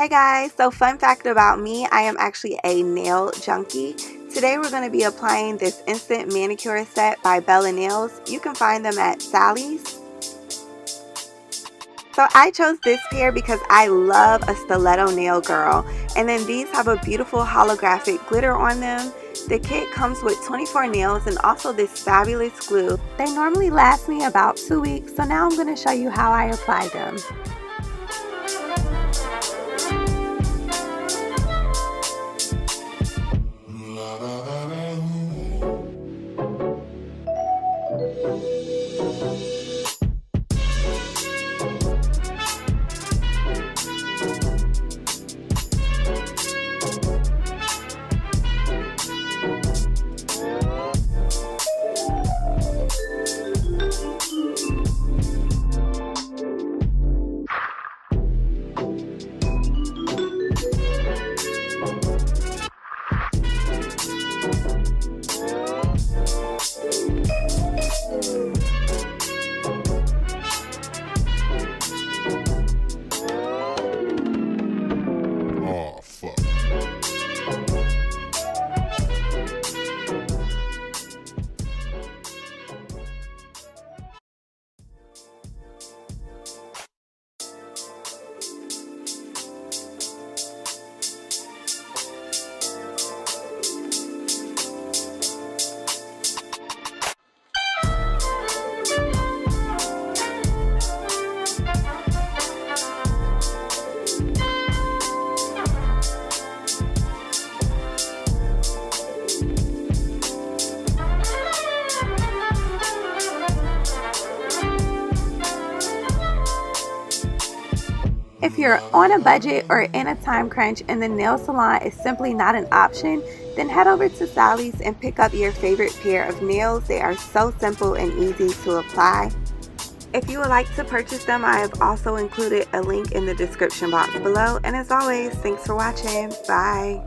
Hey guys, so fun fact about me, I am actually a nail junkie. Today we're going to be applying this instant manicure set by Bella Nails. You can find them at Sally's. So I chose this pair because I love a stiletto nail girl. And then these have a beautiful holographic glitter on them. The kit comes with 24 nails and also this fabulous glue. They normally last me about 2 weeks, so now I'm going to show you how I apply them. If you're on a budget or in a time crunch and the nail salon is simply not an option, then head over to Sally's and pick up your favorite pair of nails. They are so simple and easy to apply. If you would like to purchase them, I have also included a link in the description box below. And as always, thanks for watching. Bye.